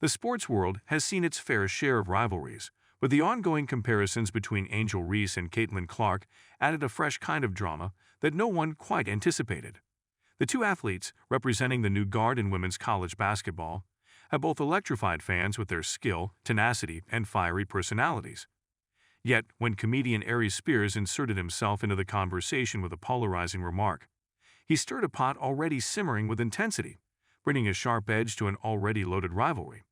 The sports world has seen its fair share of rivalries, but the ongoing comparisons between Angel Reese and Caitlin Clark added a fresh kind of drama that no one quite anticipated. The two athletes, representing the new guard in women's college basketball, have both electrified fans with their skill, tenacity, and fiery personalities. Yet, when comedian Aries CRIES inserted himself into the conversation with a polarizing remark, he stirred a pot already simmering with intensity, bringing a sharp edge to an already loaded rivalry.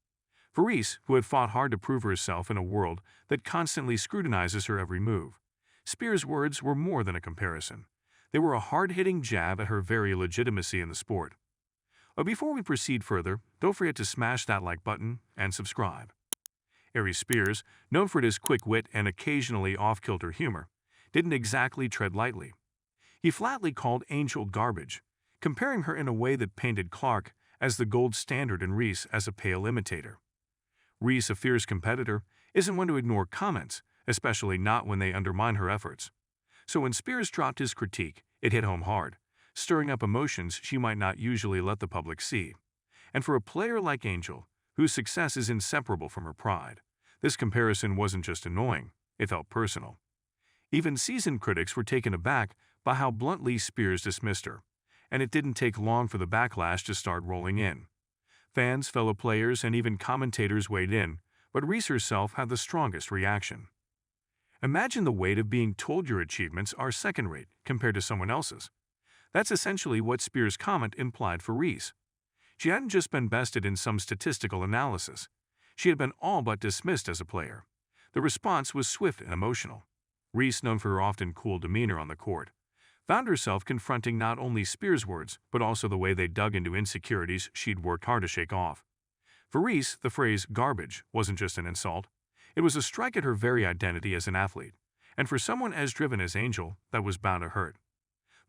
For Reese, who had fought hard to prove herself in a world that constantly scrutinizes her every move, CRIES' words were more than a comparison. They were a hard-hitting jab at her very legitimacy in the sport. But before we proceed further, don't forget to smash that like button and subscribe. Aries CRIES, known for his quick wit and occasionally off-kilter humor, didn't exactly tread lightly. He flatly called Angel garbage, comparing her in a way that painted Clark as the gold standard and Reese as a pale imitator. Reese, a fierce competitor, isn't one to ignore comments, especially not when they undermine her efforts. So when CRIES dropped his critique, it hit home hard, stirring up emotions she might not usually let the public see. And for a player like Angel, whose success is inseparable from her pride, this comparison wasn't just annoying, it felt personal. Even seasoned critics were taken aback by how bluntly CRIES dismissed her, and it didn't take long for the backlash to start rolling in. Fans, fellow players, and even commentators weighed in, but Reese herself had the strongest reaction. Imagine the weight of being told your achievements are second-rate compared to someone else's. That's essentially what CRIES' comment implied for Reese. She hadn't just been bested in some statistical analysis. She had been all but dismissed as a player. The response was swift and emotional. Reese, known for her often cool demeanor on the court, found herself confronting not only CRIES' words, but also the way they dug into insecurities she'd worked hard to shake off. For Reese, the phrase garbage wasn't just an insult. It was a strike at her very identity as an athlete. And for someone as driven as Angel, that was bound to hurt.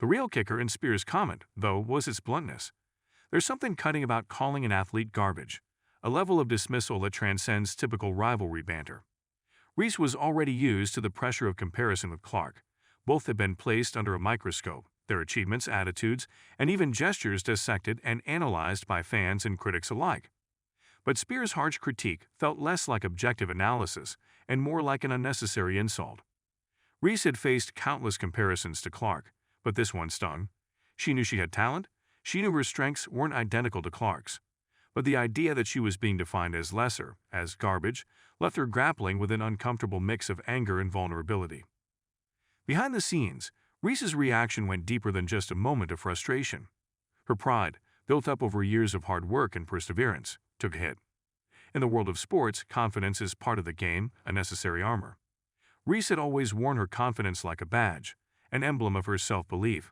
The real kicker in CRIES' comment, though, was its bluntness. There's something cutting about calling an athlete garbage, a level of dismissal that transcends typical rivalry banter. Reese was already used to the pressure of comparison with Clark. Both had been placed under a microscope, their achievements, attitudes, and even gestures dissected and analyzed by fans and critics alike. But CRIES' harsh critique felt less like objective analysis and more like an unnecessary insult. Reese had faced countless comparisons to Clark, but this one stung. She knew she had talent. She knew her strengths weren't identical to Clark's. But the idea that she was being defined as lesser, as garbage, left her grappling with an uncomfortable mix of anger and vulnerability. Behind the scenes, Reese's reaction went deeper than just a moment of frustration. Her pride, built up over years of hard work and perseverance, took a hit. In the world of sports, confidence is part of the game, a necessary armor. Reese had always worn her confidence like a badge, an emblem of her self-belief.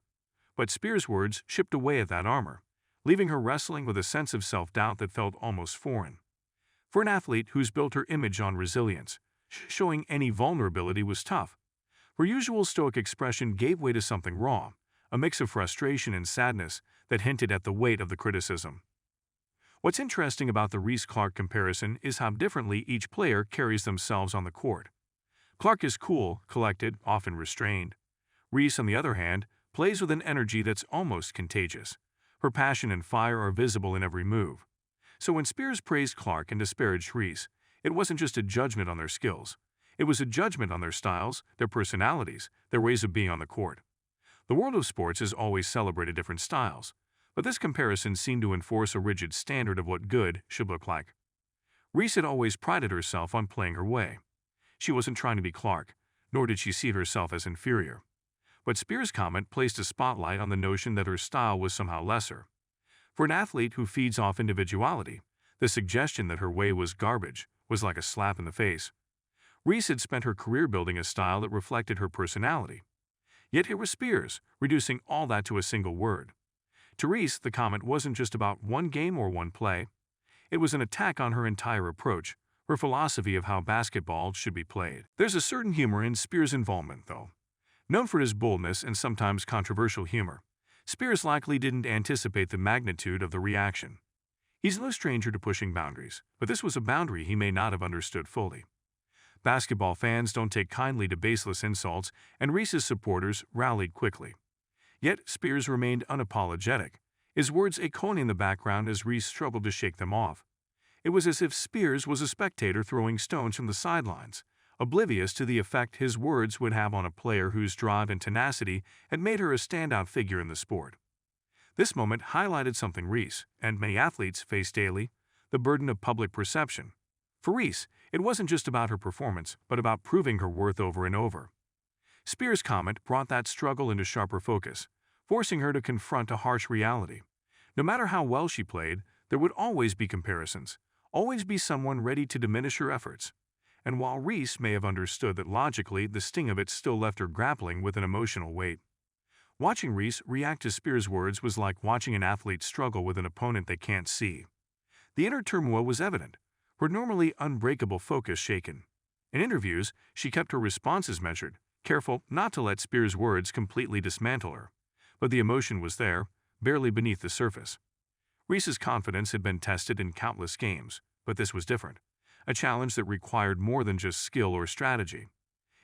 But CRIES' words chipped away at that armor, leaving her wrestling with a sense of self-doubt that felt almost foreign. For an athlete who's built her image on resilience, showing any vulnerability was tough. Her usual stoic expression gave way to something raw, a mix of frustration and sadness that hinted at the weight of the criticism. What's interesting about the Reese-Clark comparison is how differently each player carries themselves on the court. Clark is cool, collected, often restrained. Reese, on the other hand, plays with an energy that's almost contagious. Her passion and fire are visible in every move. So when CRIES praised Clark and disparaged Reese, it wasn't just a judgment on their skills. It was a judgment on their styles, their personalities, their ways of being on the court. The world of sports has always celebrated different styles, but this comparison seemed to enforce a rigid standard of what good should look like. Reese had always prided herself on playing her way. She wasn't trying to be Clark, nor did she see herself as inferior. But CRIES' comment placed a spotlight on the notion that her style was somehow lesser. For an athlete who feeds off individuality, the suggestion that her way was garbage was like a slap in the face. Reese had spent her career building a style that reflected her personality. Yet here was CRIES, reducing all that to a single word. To Reese, the comment wasn't just about one game or one play. It was an attack on her entire approach, her philosophy of how basketball should be played. There's a certain humor in CRIES' involvement, though. Known for his boldness and sometimes controversial humor, CRIES likely didn't anticipate the magnitude of the reaction. He's no stranger to pushing boundaries, but this was a boundary he may not have understood fully. Basketball fans don't take kindly to baseless insults, and Reese's supporters rallied quickly. Yet CRIES remained unapologetic, his words echoing in the background as Reese struggled to shake them off. It was as if Spears was a spectator throwing stones from the sidelines, oblivious to the effect his words would have on a player whose drive and tenacity had made her a standout figure in the sport. This moment highlighted something Reese and many athletes face daily: the burden of public perception. For Reese, it wasn't just about her performance, but about proving her worth over and over. Spears' comment brought that struggle into sharper focus, forcing her to confront a harsh reality. No matter how well she played, there would always be comparisons, always be someone ready to diminish her efforts. And while Reese may have understood that logically, the sting of it still left her grappling with an emotional weight. Watching Reese react to Spears' words was like watching an athlete struggle with an opponent they can't see. The inner turmoil was evident, her normally unbreakable focus shaken. In interviews, she kept her responses measured, careful not to let Spears' words completely dismantle her. But the emotion was there, barely beneath the surface. Reese's confidence had been tested in countless games, but this was different. A challenge that required more than just skill or strategy.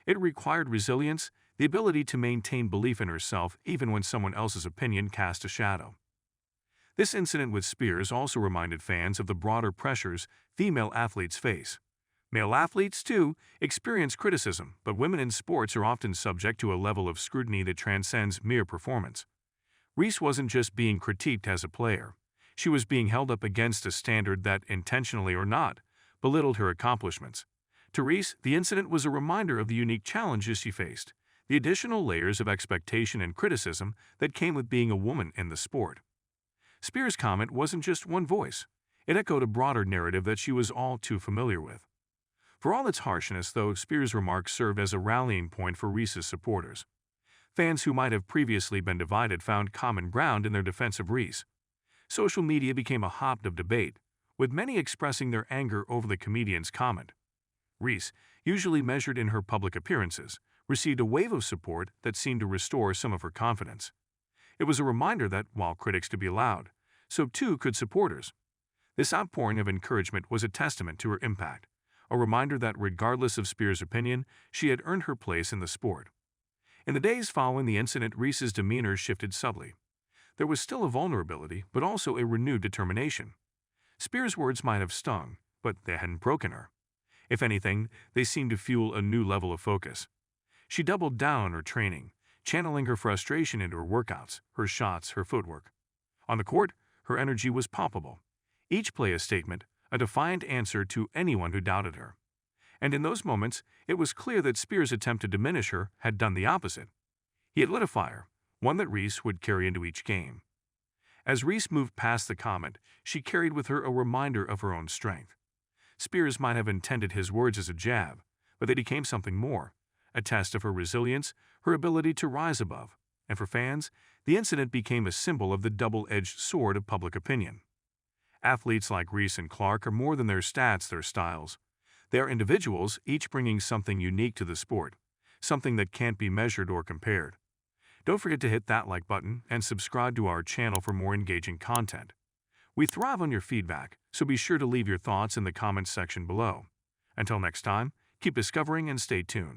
It required resilience, the ability to maintain belief in herself even when someone else's opinion cast a shadow. This incident with Spears also reminded fans of the broader pressures female athletes face. Male athletes, too, experience criticism, but women in sports are often subject to a level of scrutiny that transcends mere performance. Reese wasn't just being critiqued as a player. She was being held up against a standard that, intentionally or not, belittled her accomplishments. To Reese, the incident was a reminder of the unique challenges she faced, the additional layers of expectation and criticism that came with being a woman in the sport. Spears' comment wasn't just one voice. It echoed a broader narrative that she was all too familiar with. For all its harshness, though, Spears' remarks served as a rallying point for Reese's supporters. Fans who might have previously been divided found common ground in their defense of Reese. Social media became a hotbed of debate, with many expressing their anger over the comedian's comment. Reese, usually measured in her public appearances, received a wave of support that seemed to restore some of her confidence. It was a reminder that, while critics could be loud, so too could supporters. This outpouring of encouragement was a testament to her impact, a reminder that regardless of Spears' opinion, she had earned her place in the sport. In the days following the incident, Reese's demeanor shifted subtly. There was still a vulnerability, but also a renewed determination. Spears' words might have stung, but they hadn't broken her. If anything, they seemed to fuel a new level of focus. She doubled down on her training, channeling her frustration into her workouts, her shots, her footwork. On the court, her energy was palpable. Each play a statement, a defiant answer to anyone who doubted her. And in those moments, it was clear that Spears' attempt to diminish her had done the opposite. He had lit a fire, one that Reese would carry into each game. As Reese moved past the comment, she carried with her a reminder of her own strength. Spears might have intended his words as a jab, but they became something more, a test of her resilience, her ability to rise above. And for fans, the incident became a symbol of the double-edged sword of public opinion. Athletes like Reese and Clark are more than their stats, their styles. They are individuals, each bringing something unique to the sport, something that can't be measured or compared. Don't forget to hit that like button and subscribe to our channel for more engaging content. We thrive on your feedback, so be sure to leave your thoughts in the comments section below. Until next time, keep discovering and stay tuned.